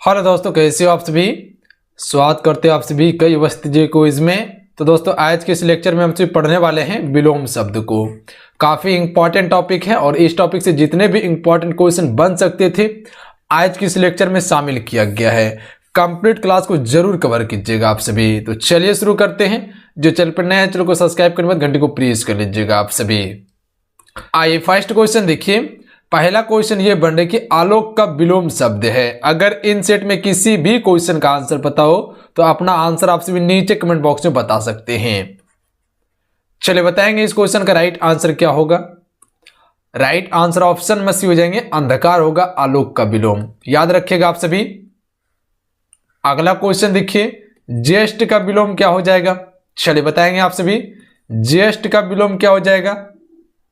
Hello दोस्तों, कैसे हो आप सभी। स्वागत करते हो आप सभी कई वस्तुजे क्विज में। तो दोस्तों आज के इस लेक्चर में हम सभी पढ़ने वाले हैं विलोम शब्द को। काफी इंपॉर्टेंट टॉपिक है और इस टॉपिक से जितने भी इंपॉर्टेंट क्वेश्चन बन सकते थे आज के इस लेक्चर में शामिल किया गया है। कंप्लीट क्लास को जरूर कवर कीजिएगा आप सभी। तो चलिए शुरू करते हैं। जो चैनल पर नए हैं चैनल को सब्सक्राइब करने के बाद घंटी को प्रेस कर लीजिएगा आप सभी। आइए फर्स्ट क्वेश्चन देखिए। पहला क्वेश्चन ये बन रहा है कि आलोक का विलोम शब्द है। अगर इन सेट में किसी भी क्वेश्चन का आंसर पता हो तो अपना आंसर आप सभी नीचे कमेंट बॉक्स में बता सकते हैं। चलिए बताएंगे इस क्वेश्चन का राइट आंसर क्या होगा। राइट आंसर ऑप्शन में सी हो जाएंगे अंधकार होगा आलोक का विलोम। याद रखिएगा आप सभी। अगला क्वेश्चन देखिए, ज्येष्ठ का विलोम क्या हो जाएगा। चलिए बताएंगे आप सभी ज्येष्ठ का विलोम क्या हो जाएगा।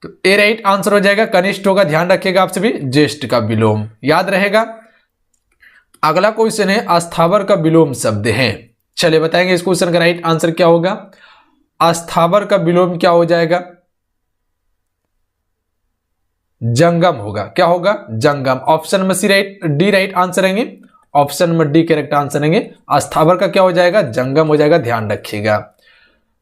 तो ए राइट आंसर हो जाएगा कनिष्ठ होगा। ध्यान रखिएगा आप सभी ज्येष्ठ का विलोम याद रहेगा। अगला क्वेश्चन है अस्थावर का विलोम शब्द है। चलिए बताएंगे इस क्वेश्चन का राइट आंसर क्या होगा। अस्थावर का विलोम क्या हो जाएगा। जंगम होगा। क्या होगा जंगम। ऑप्शन में सी राइट डी राइट आंसर रहेंगे। ऑप्शन में डी करेक्ट आंसर रहेंगे। अस्थावर का क्या हो जाएगा जंगम हो जाएगा। ध्यान रखिएगा।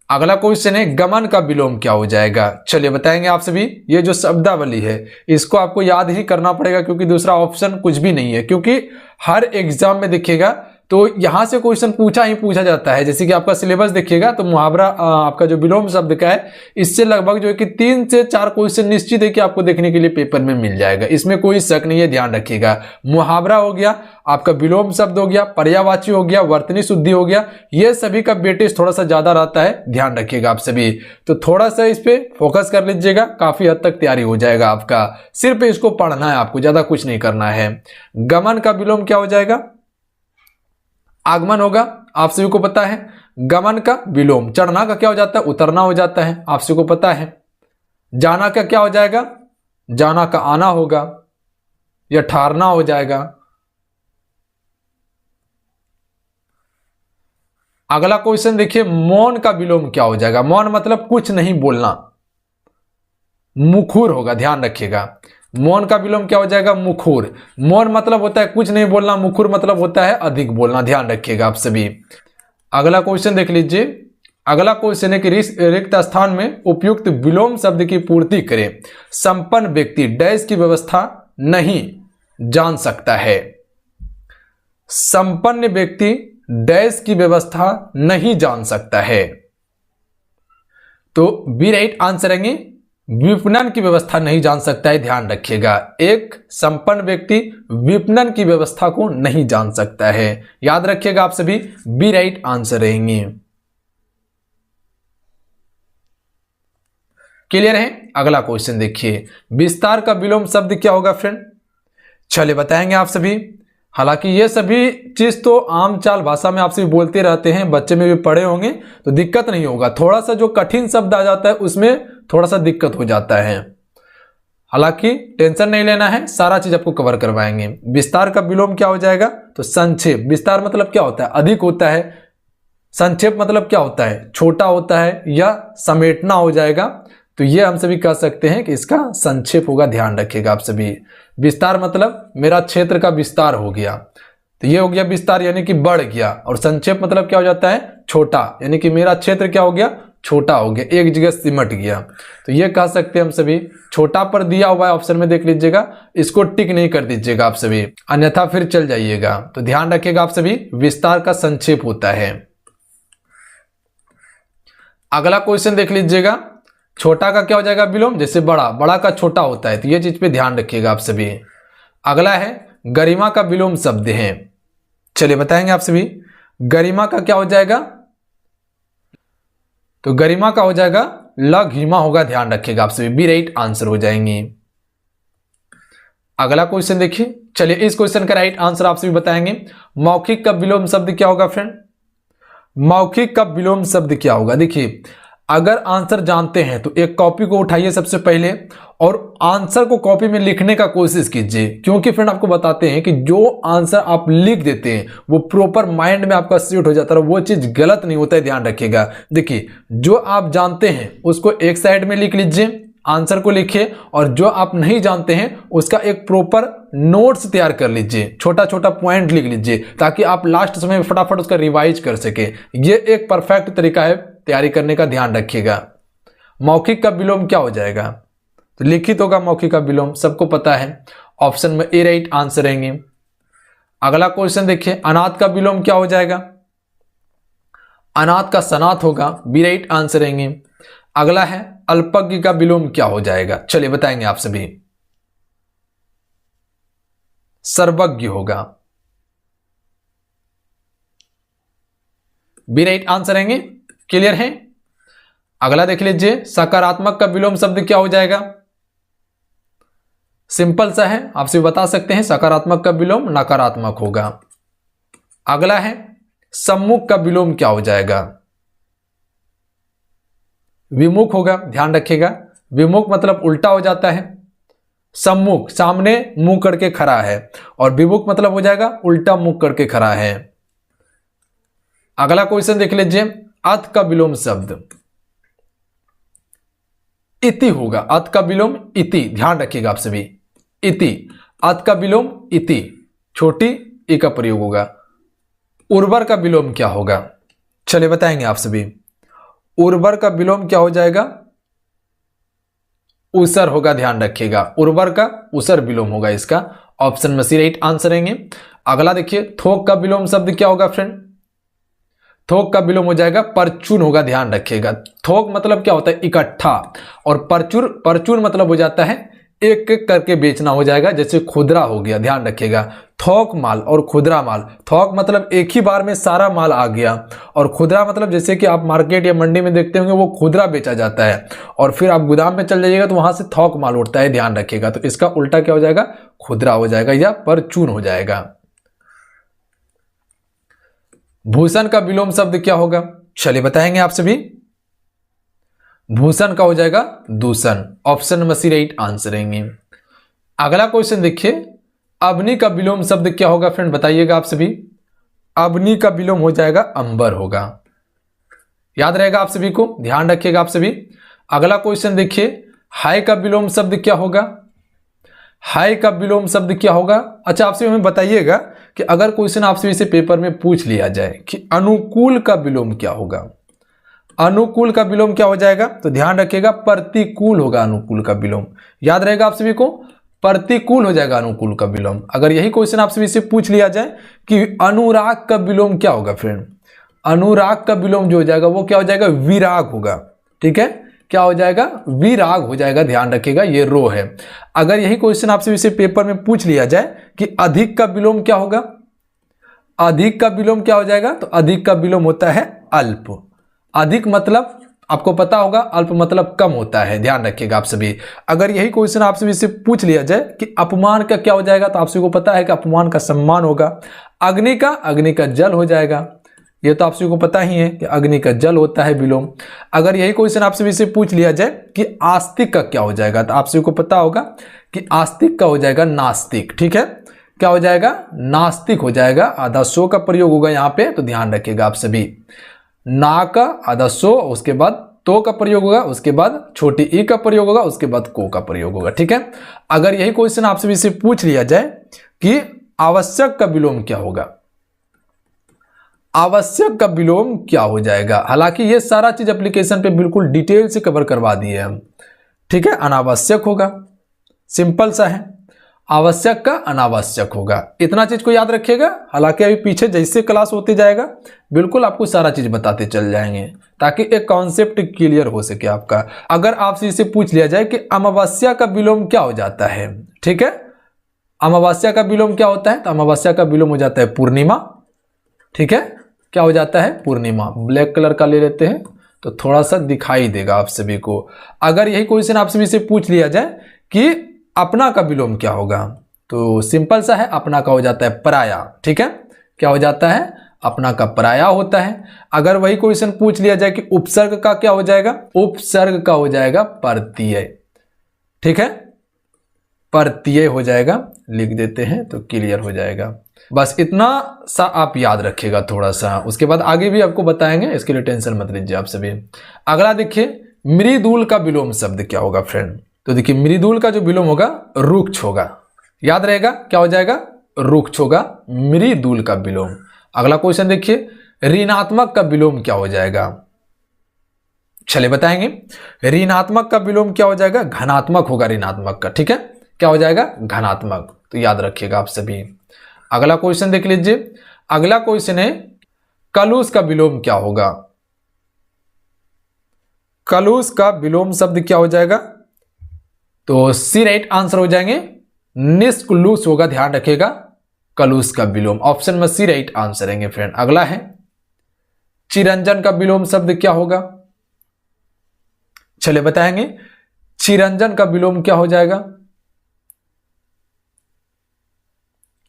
अगला क्वेश्चन है गमन का विलोम क्या हो जाएगा। चलिए बताएंगे आप सभी। ये जो शब्दावली है इसको आपको याद ही करना पड़ेगा क्योंकि दूसरा ऑप्शन कुछ भी नहीं है। क्योंकि हर एग्जाम में देखिएगा तो यहां से क्वेश्चन पूछा जाता है। जैसे कि आपका सिलेबस देखिएगा तो मुहावरा आपका जो विलोम शब्द का है इससे लगभग जो है कि 3 से 4 क्वेश्चन निश्चित है कि आपको देखने के लिए पेपर में मिल जाएगा। इसमें कोई शक नहीं है। ध्यान रखिएगा। मुहावरा हो गया, आपका विलोम शब्द हो गया, पर्यायवाची हो गया, वर्तनी शुद्धि हो गया, ये सभी का वेटेज थोड़ा सा ज्यादा रहता है। ध्यान रखिएगा आप सभी। तो थोड़ा सा इस पे फोकस कर लीजिएगा। काफी हद तक तैयारी हो जाएगा आपका। सिर्फ इसको पढ़ना है आपको, ज्यादा कुछ नहीं करना है। गमन का विलोम क्या हो जाएगा। आगमन होगा। आप सभी को पता है। गमन का विलोम चढ़ना का क्या हो जाता है उतरना हो जाता है। आप सभी को पता है। जाना का क्या हो जाएगा जाना का आना होगा या ठहरना हो जाएगा। अगला क्वेश्चन देखिए, मौन का विलोम क्या हो जाएगा। मौन मतलब कुछ नहीं बोलना। मुखुर होगा। ध्यान रखिएगा। मौन का विलोम क्या हो जाएगा मुखुर। मौन मतलब होता है कुछ नहीं बोलना। मुखुर मतलब होता है अधिक बोलना। ध्यान रखिएगा आप सभी। अगला क्वेश्चन देख लीजिए। अगला क्वेश्चन है कि रिक्त स्थान में उपयुक्त विलोम शब्द की पूर्ति करें। संपन्न व्यक्ति डैश की व्यवस्था नहीं जान सकता है। संपन्न व्यक्ति डैश की व्यवस्था नहीं जान सकता है। तो बी राइट आंसर रहेंगे विपणन की व्यवस्था नहीं जान सकता है। ध्यान रखिएगा। एक संपन्न व्यक्ति विपणन की व्यवस्था को नहीं जान सकता है। याद रखिएगा आप सभी। बी राइट आंसर रहेंगे। क्लियर है। अगला क्वेश्चन देखिए, विस्तार का विलोम शब्द क्या होगा फ्रेंड। चलिए बताएंगे आप सभी। हालांकि ये सभी चीज तो आम चाल भाषा में आप सभी बोलते रहते हैं, बच्चे में भी पढ़े होंगे तो दिक्कत नहीं होगा। थोड़ा सा जो कठिन शब्द आ जाता है उसमें थोड़ा सा दिक्कत हो जाता है। हालांकि टेंशन नहीं लेना है, सारा चीज आपको कवर करवाएंगे। विस्तार का विलोम क्या हो जाएगा तो संक्षेप। विस्तार मतलब क्या होता है अधिक होता है। संक्षेप मतलब क्या होता है छोटा होता है या समेटना हो जाएगा। तो ये हम सभी कह सकते हैं कि इसका संक्षेप होगा। ध्यान रखिएगा आप सभी। विस्तार मतलब मेरा क्षेत्र का विस्तार हो गया। तो ये हो गया विस्तार यानी कि बढ़ गया। और संक्षेप मतलब क्या हो जाता है छोटा यानी कि मेरा क्षेत्र क्या हो गया छोटा हो गया, एक जगह सिमट गया। तो ये कह सकते हैं हम सभी। छोटा पर दिया हुआ है ऑप्शन में देख लीजिएगा, इसको टिक नहीं कर दीजिएगा आप सभी, अन्यथा फिर चल जाइएगा। तो ध्यान रखिएगा आप सभी। विस्तार का संक्षेप होता है। अगला क्वेश्चन देख लीजिएगा। छोटा का क्या हो जाएगा विलोम। जैसे बड़ा, बड़ा का छोटा होता है। तो ये चीज पे ध्यान रखिएगा आप सभी। अगला है गरिमा का विलोम शब्द है। चलिए बताएंगे आप सभी। गरिमा का क्या हो जाएगा तो गरिमा का हो जाएगा लघिमा होगा। ध्यान रखिएगा आप सभी। बी राइट आंसर हो जाएंगे। अगला क्वेश्चन देखिए। चलिए इस क्वेश्चन का राइट आंसर आप सभी बताएंगे। मौखिक का विलोम शब्द क्या होगा फ्रेंड। मौखिक का विलोम शब्द क्या होगा। देखिए अगर आंसर जानते हैं तो एक कॉपी को उठाइए सबसे पहले और आंसर को कॉपी में लिखने का कोशिश कीजिए। क्योंकि फ्रेंड आपको बताते हैं कि जो आंसर आप लिख देते हैं वो प्रॉपर माइंड में आपका सेट हो जाता है। वो चीज गलत नहीं होता है। ध्यान रखिएगा। देखिए जो आप जानते हैं उसको एक साइड में लिख लीजिए आंसर को लिखिए और जो आप नहीं जानते हैं उसका एक प्रॉपर नोट्स तैयार कर लीजिए, छोटा छोटा पॉइंट लिख लीजिए ताकि आप लास्ट समय में फटाफट उसका रिवाइज कर सके। ये एक परफेक्ट तरीका है तैयारी करने का, ध्यान रखिएगा। मौखिक का विलोम क्या हो जाएगा? तो लिखित होगा मौखिक का विलोम, सबको पता है। ऑप्शन में ए राइट आंसर रहेंगे। अगला क्वेश्चन देखिए, अनाथ का विलोम क्या हो जाएगा? अनाथ का सनाथ होगा, बी राइट आंसर रहेंगे। अगला है अल्पज्ञ का विलोम क्या हो जाएगा? चलिए बताएंगे आप सभी। सर्वज्ञ होगा, बी राइट आंसर रहेंगे। क्लियर है? अगला देख लीजिए, सकारात्मक का विलोम शब्द क्या हो जाएगा? सिंपल सा है, आपसे बता सकते हैं। सकारात्मक का विलोम नकारात्मक होगा। अगला है सम्मुख का विलोम क्या हो जाएगा? विमुख होगा, ध्यान रखिएगा। विमुख मतलब उल्टा हो जाता है। सम्मुख सामने मुंह करके खड़ा है और विमुख मतलब हो जाएगा उल्टा मुंह करके खड़ा है। अगला क्वेश्चन देख लीजिए, अत का विलोम शब्द इति होगा। अत का विलोम इति, ध्यान रखिएगा आप सभी। इति, अत का विलोम इति, छोटी ई का प्रयोग होगा। उर्वर का विलोम क्या होगा? चलिए बताएंगे आप सभी। उर्वर का विलोम क्या हो जाएगा? उसर होगा, ध्यान रखिएगा। उर्वर का उसर विलोम होगा इसका। ऑप्शन में सी राइट आंसर रहेंगे। अगला देखिए, थोक का विलोम शब्द क्या होगा फ्रेंड? थोक का विलोम हो जाएगा परचून होगा, ध्यान रखिएगा। थोक मतलब क्या होता है? इकट्ठा, और परचून मतलब हो जाता है एक एक करके बेचना हो जाएगा, जैसे खुदरा हो गया, ध्यान रखिएगा। थोक माल और खुदरा माल, थोक मतलब एक ही बार में सारा माल आ गया, और खुदरा मतलब जैसे कि आप मार्केट या मंडी में देखते होंगे वो खुदरा बेचा जाता है, और फिर आप गोदाम में चल जाइएगा तो वहां से थोक माल उठता है, ध्यान रखिएगा। तो इसका उल्टा क्या हो जाएगा? खुदरा हो जाएगा या परचून हो जाएगा। भूषण का विलोम शब्द क्या होगा? चलिए बताएंगे आप सभी। भूषण का हो जाएगा दूषण। Option number C right answer रहेंगे। अगला क्वेश्चन देखिए, अवनी का विलोम शब्द क्या होगा फ्रेंड? बताइएगा आप सभी। अवनी का विलोम हो जाएगा अंबर होगा, याद रहेगा आप सभी को, ध्यान रखिएगा आप सभी। अगला क्वेश्चन देखिए, हाय का विलोम शब्द क्या होगा? हाय का विलोम शब्द क्या होगा? अच्छा, आपसे हमें बताइएगा कि अगर क्वेश्चन आपसे इसे पेपर में पूछ लिया जाए कि अनुकूल का विलोम क्या होगा? अनुकूल का विलोम क्या हो जाएगा? तो ध्यान रखिएगा प्रतिकूल होगा अनुकूल का विलोम, याद रहेगा आप सभी को। प्रतिकूल हो जाएगा अनुकूल का विलोम। अगर यही क्वेश्चन आप सभी से पूछ लिया जाए कि अनुराग का विलोम क्या होगा फ्रेंड? अनुराग का विलोम जो हो जाएगा वो क्या हो जाएगा? विराग होगा, ठीक है। क्या हो जाएगा? विराग हो जाएगा, ध्यान रखिएगा, ये रो है। अगर यही क्वेश्चन आपसे इसे पेपर में पूछ लिया जाए कि अधिक का विलोम क्या होगा? अधिक का विलोम क्या हो जाएगा? तो अधिक का विलोम होता है अल्प। अधिक मतलब आपको पता होगा, अल्प मतलब कम होता है, ध्यान रखिएगा आप सभी। अगर यही क्वेश्चन आपसे इसे पूछ लिया जाए कि अपमान का क्या हो जाएगा? तो आप सभी को पता है कि अपमान का सम्मान होगा। अग्नि का जल हो जाएगा, ये तो आप सभी को पता ही है कि अग्नि का जल होता है विलोम। अगर यही क्वेश्चन आपसे इसे पूछ लिया जाए कि आस्तिक का क्या हो जाएगा? तो आप सभी को पता होगा कि आस्तिक का हो जाएगा नास्तिक, ठीक है। क्या हो जाएगा? नास्तिक हो जाएगा। आधा सो का प्रयोग होगा यहाँ पे, तो ध्यान रखिएगा आप सभी। ना का आधा सो, उसके बाद तो का प्रयोग होगा, उसके बाद छोटी ई का प्रयोग होगा, उसके बाद को का प्रयोग होगा, ठीक है। अगर यही क्वेश्चन आपसे इसे पूछ लिया जाए कि आवश्यक का विलोम क्या होगा? आवश्यक का विलोम क्या हो जाएगा? हालांकि ये सारा चीज एप्लीकेशन पे बिल्कुल डिटेल से कवर करवा दिए हम, ठीक है। अनावश्यक होगा, सिंपल सा है। आवश्यक का अनावश्यक होगा, इतना चीज को याद रखिएगा। हालांकि अभी पीछे जैसे क्लास होती जाएगा बिल्कुल आपको सारा चीज बताते चल जाएंगे, ताकि एक कॉन्सेप्ट क्लियर हो सके आपका। अगर आपसे इसे पूछ लिया जाए कि अमावस्या का विलोम क्या हो जाता है, ठीक है। अमावस्या का विलोम क्या होता है? तो अमावस्या का विलोम हो जाता है पूर्णिमा, ठीक है। क्या हो जाता है? पूर्णिमा। ब्लैक कलर का ले लेते हैं तो थोड़ा सा दिखाई देगा आप सभी को। अगर यही क्वेश्चन आपसे इसे पूछ लिया जाए कि अपना का विलोम क्या होगा, तो सिंपल सा है, अपना का हो जाता है पराया, ठीक है। क्या हो जाता है? अपना का पराया होता है। अगर वही क्वेश्चन पूछ लिया जाए कि उपसर्ग का क्या हो जाएगा? उपसर्ग का हो जाएगा परतीय, ठीक है। परतीय हो जाएगा, लिख देते हैं तो क्लियर हो जाएगा। बस इतना सा आप याद रखिएगा थोड़ा सा, उसके बाद आगे भी आपको बताएंगे, इसके लिए टेंशन मत लीजिए आप सभी। अगला देखिए, मृदुल का विलोम शब्द क्या होगा फ्रेंड? तो देखिए मृदुल का जो विलोम होगा रुक्ष होगा, याद रहेगा क्या हो जाएगा? रुक्ष होगा मृदुल का विलोम। अगला क्वेश्चन देखिए, ऋणात्मक का विलोम क्या हो जाएगा? चलिए बताएंगे। ऋणात्मक का विलोम क्या हो जाएगा? घनात्मक होगा ऋणात्मक का, ठीक है, क्या हो जाएगा? घनात्मक। तो याद रखिएगा आप सभी। अगला क्वेश्चन देख लीजिए। अगला क्वेश्चन है कलुष का विलोम क्या होगा? कलुष का विलोम शब्द क्या हो जाएगा? तो सी राइट आंसर हो जाएंगे निष्कुलुष होगा, ध्यान रखिएगा। कलुष का विलोम ऑप्शन में सी राइट आंसर रहेंगे फ्रेंड। अगला है चिरंजन का विलोम शब्द क्या होगा? चलिए बताएंगे। चिरंजन का विलोम क्या हो जाएगा?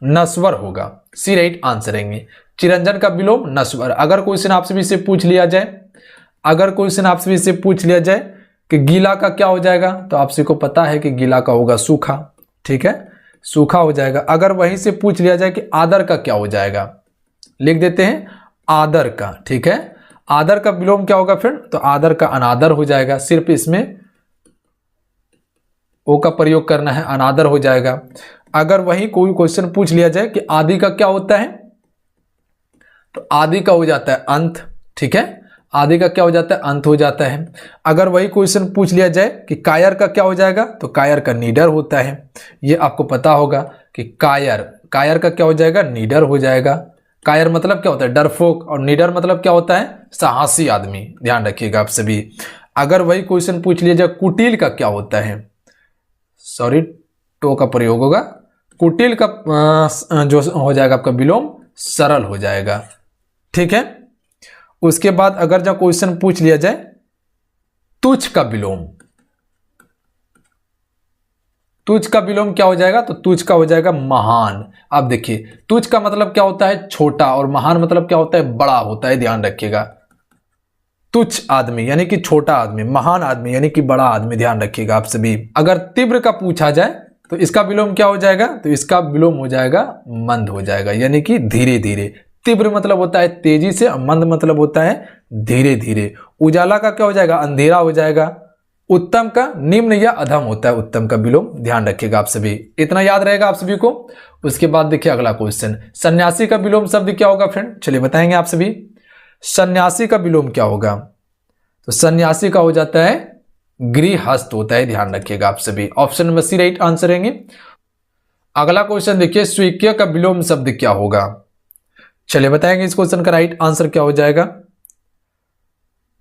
नस्वर होगा, सी राइट आंसर रहेंगे। चिरंजन का विलोम नस्वर। अगर क्वेश्चन आपसे भी से पूछ लिया जाए, अगर क्वेश्चन आपसे भी से पूछ लिया जाए कि गीला का क्या हो जाएगा, तो आपसे को पता है कि गीला का होगा सूखा, ठीक है, सूखा हो जाएगा। अगर वहीं से पूछ लिया जाए कि आदर का क्या हो जाएगा, लिख देते हैं आदर का, ठीक है। आदर का विलोम क्या होगा फ्रेंड? तो आदर का अनादर हो जाएगा, सिर्फ इसमें ओ का प्रयोग करना है, अनादर हो जाएगा। अगर वही कोई क्वेश्चन पूछ लिया जाए कि आदि का क्या होता है, तो आदि का हो जाता है अंत, ठीक है, आदि का क्या हो जाता है? अंत हो जाता है। अगर वही क्वेश्चन पूछ लिया जाए कि कायर का क्या हो जाएगा, तो कायर का निडर होता है। ये आपको पता होगा कि कायर, कायर का क्या हो जाएगा? निडर हो जाएगा। कायर मतलब क्या होता है? डरपोक। और निडर मतलब क्या होता है? साहसी आदमी, ध्यान रखिएगा आप सभी। अगर वही क्वेश्चन पूछ लिया जाए कुटिल का क्या होता है, सॉरी टो का प्रयोग होगा, कुटिल का जो हो जाएगा आपका विलोम सरल हो जाएगा, ठीक है। उसके बाद अगर जब क्वेश्चन पूछ लिया जाए तुच्छ का विलोम, तुच्छ का विलोम क्या हो जाएगा? तो तुच्छ का हो जाएगा महान। अब देखिए तुच्छ का मतलब क्या होता है? छोटा, और महान मतलब क्या होता है? बड़ा होता है, ध्यान रखिएगा। तुच्छ आदमी यानी कि छोटा आदमी, महान आदमी यानी कि बड़ा आदमी, ध्यान रखिएगा आप सभी। अगर तीव्र का पूछा जाए तो इसका विलोम क्या हो जाएगा? तो इसका विलोम हो जाएगा मंद हो जाएगा, यानी कि धीरे धीरे। तीव्र मतलब होता है तेजी से, मंद मतलब होता है धीरे धीरे। उजाला का क्या हो जाएगा? अंधेरा हो जाएगा। उत्तम का निम्न या अधम होता है, उत्तम का विलोम, ध्यान रखिएगा आप सभी। इतना याद रहेगा आप सभी को। उसके बाद देखिए अगला क्वेश्चन, सन्यासी का विलोम शब्द क्या होगा फ्रेंड? चलिए बताएंगे आप सभी। सन्यासी का विलोम क्या होगा? तो सन्यासी का हो जाता है गृहस्थ होता है, ध्यान रखिएगा आप सभी। Option number C right answer रहेंगे। अगला क्वेश्चन देखिए, स्वीक्य का विलोम शब्द क्या होगा? चलिए बताएंगे इस क्वेश्चन का राइट आंसर क्या हो जाएगा।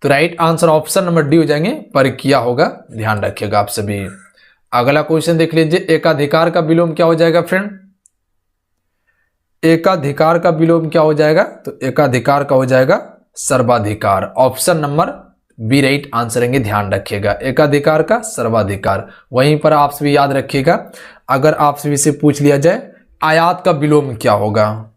तो right answer option number D हो जाएंगे, परकीय होगा, ध्यान रखिएगा आप सभी। अगला क्वेश्चन देख लीजिए, एकाधिकार का विलोम क्या हो जाएगा फ्रेंड? एकाधिकार का विलोम क्या हो जाएगा? तो एकाधिकार का हो जाएगा सर्वाधिकार। Option number B right answer रहेंगे, ध्यान रखिएगा। एकाधिकार का सर्वाधिकार। वहीं पर आप सभी याद रखिएगा, अगर आप सभी से पूछ लिया जाए आयात का विलोम क्या होगा?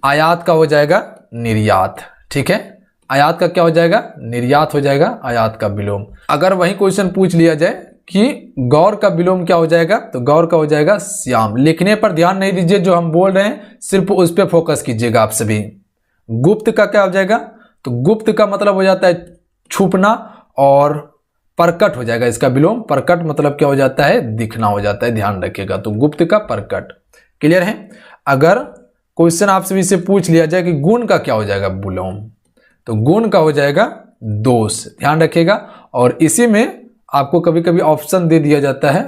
आयात का हो जाएगा निर्यात, ठीक है। आयात का क्या हो जाएगा? निर्यात हो जाएगा आयात का विलोम। अगर वही क्वेश्चन पूछ लिया जाए कि गौर का विलोम क्या हो जाएगा? तो गौर का हो जाएगा श्याम। लिखने पर ध्यान नहीं दीजिए, जो हम बोल रहे हैं सिर्फ उस पर फोकस कीजिएगा आप सभी। गुप्त का क्या हो जाएगा? तो गुप्त का मतलब हो जाता है छुपना, और प्रकट हो जाएगा इसका विलोम। प्रकट मतलब क्या हो जाता है? दिखना हो जाता है, ध्यान रखिएगा। तो गुप्त का प्रकट। क्लियर है। अगर क्वेश्चन आप सभी से पूछ लिया जाए कि गुण का क्या हो जाएगा विलोम, तो गुण का हो जाएगा दोष, ध्यान रखिएगा। और इसी में आपको कभी कभी ऑप्शन दे दिया जाता है,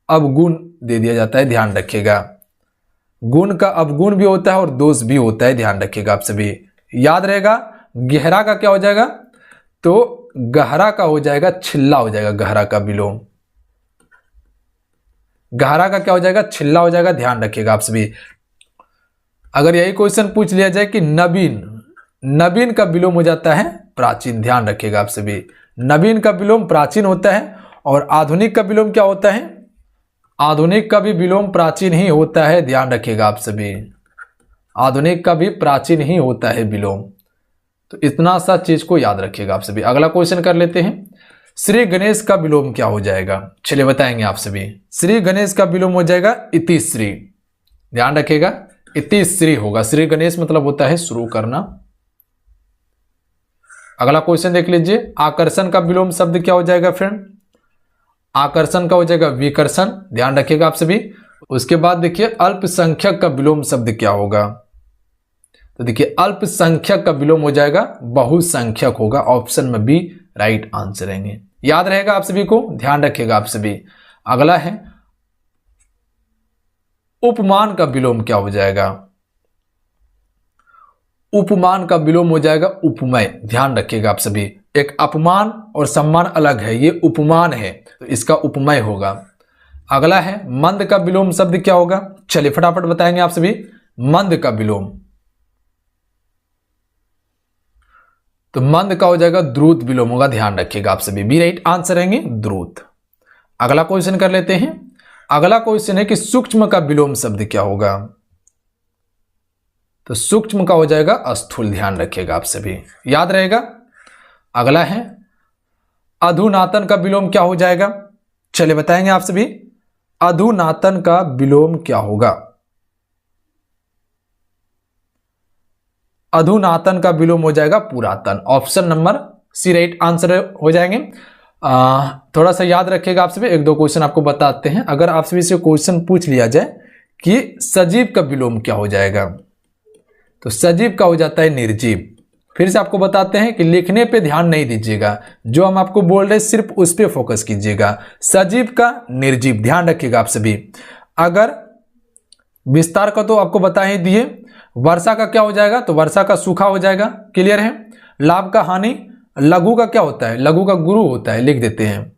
अवगुण दे दिया जाता है, ध्यान रखिएगा। गुण का अवगुण भी होता है और दोष भी होता है, ध्यान रखिएगा आप सभी। याद रहेगा। गहरा का क्या हो जाएगा? तो गहरा का हो जाएगा छिल्ला हो जाएगा, गहरा का विलोम। गहरा का क्या हो जाएगा? छिल्ला हो जाएगा, ध्यान रखिएगा आप सभी। अगर यही क्वेश्चन पूछ लिया जाए कि नवीन, नवीन का विलोम हो जाता है प्राचीन, ध्यान रखिएगा आप सभी। नवीन का विलोम प्राचीन होता है। और आधुनिक का विलोम क्या होता है? आधुनिक का भी विलोम प्राचीन ही होता है, ध्यान रखिएगा आप सभी। आधुनिक का भी प्राचीन ही होता है विलोम। तो इतना सा चीज को याद रखिएगा आप सभी। अगला क्वेश्चन कर लेते हैं, श्री गणेश का विलोम क्या हो जाएगा? चलिए बताएंगे आप सभी। श्री गणेश का विलोम हो जाएगा इतिश्री, ध्यान रखिएगा। इतिश्री होगा। श्री गणेश मतलब होता है शुरू करना। अगला क्वेश्चन देख लीजिए, आकर्षण का विलोम शब्द क्या हो जाएगा फ्रेंड? आकर्षण का हो जाएगा विकर्षण, ध्यान रखिएगा आप सभी। उसके बाद देखिए अल्पसंख्यक का विलोम शब्द क्या होगा? तो देखिए अल्पसंख्यक का विलोम हो जाएगा बहुसंख्यक होगा, ऑप्शन में बी राइट आंसर रहेंगे। याद रहेगा आप सभी को, ध्यान रखिएगा आप सभी। अगला है उपमान का विलोम क्या हो जाएगा? उपमान का विलोम हो जाएगा उपमेय, ध्यान रखिएगा आप सभी। एक अपमान और सम्मान अलग है, ये उपमान है तो इसका उपमेय होगा। अगला है मंद का विलोम शब्द क्या होगा? चलिए फटाफट बताएंगे आप सभी। मंद का विलोम, तो मंद का हो जाएगा द्रुत विलोम होगा, ध्यान रखिएगा आप सभी, बी राइट आंसर रहेंगे द्रुत। अगला क्वेश्चन कर लेते हैं। अगला क्वेश्चन है कि सूक्ष्म का विलोम शब्द क्या होगा? तो सूक्ष्म का हो जाएगा स्थूल, ध्यान रखिएगा आप सभी, याद रहेगा। अगला है अधुनातन का विलोम क्या हो जाएगा? चलिए बताएंगे आप सभी, अधुनातन का विलोम क्या होगा? अधुनातन का विलोम हो जाएगा पुरातन, option number C right answer हो जाएंगे। थोड़ा सा याद रखिएगा आप सभी, एक दो क्वेश्चन आपको बताते हैं। अगर आप सभी से क्वेश्चन पूछ लिया जाए कि सजीव का विलोम क्या हो जाएगा, तो सजीव का हो जाता है निर्जीव। फिर से आपको बताते हैं कि लिखने पे ध्यान नहीं दीजिएगा, जो हम आपको बोल रहे हैं सिर्फ उस पे फोकस कीजिएगा। सजीव का निर्जीव, ध्यान रखिएगा आप सभी। अगर विस्तार का तो आपको बता ही दिए। वर्षा का क्या हो जाएगा? तो वर्षा का सूखा हो जाएगा, क्लियर है। लाभ का हानि, लघु का क्या होता है? लघु का गुरु होता है, लिख देते हैं।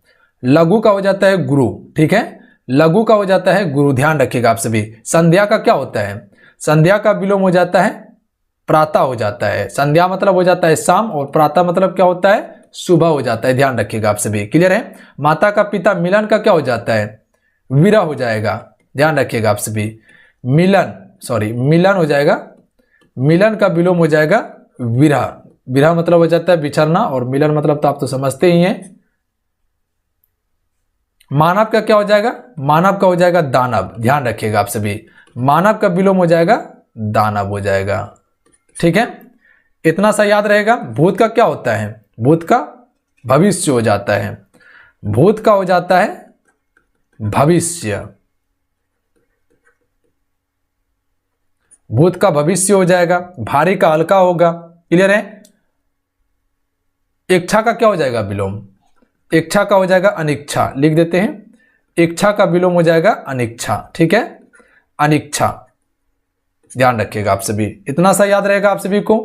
लघु का हो जाता है गुरु, ठीक है, लघु का हो जाता है गुरु, ध्यान रखिएगा आप सभी। संध्या का क्या होता है? संध्या का विलोम हो जाता है प्रातः हो जाता है। संध्या मतलब हो जाता है शाम, और प्रातः मतलब क्या होता है? सुबह हो जाता है, ध्यान रखिएगा आप सभी, क्लियर है। माता का पिता मिलन का क्या हो जाता है? विरह हो जाएगा, ध्यान रखिएगा आप सभी। मिलन हो जाएगा, मिलन का विलोम हो जाएगा विरह। विरह मतलब हो जाता है बिछड़ना, और मिलन मतलब तो आप तो समझते ही हैं। मानव का क्या हो जाएगा? मानव का हो जाएगा दानव, ध्यान रखिएगा आप सभी। मानव का विलोम हो जाएगा दानव हो जाएगा, ठीक है, इतना सा याद रहेगा। भूत का क्या होता है? भूत का भविष्य हो जाता है। भूत का हो जाता है भविष्य, भूत का भविष्य हो जाएगा। भारी का हल्का होगा, क्लियर है। इच्छा का क्या हो जाएगा विलोम? इच्छा का हो जाएगा अनिच्छा, लिख देते हैं। इच्छा का विलोम हो जाएगा अनिच्छा, ठीक है, अनिच्छा, ध्यान रखिएगा आप सभी, इतना सा याद रहेगा आप सभी को।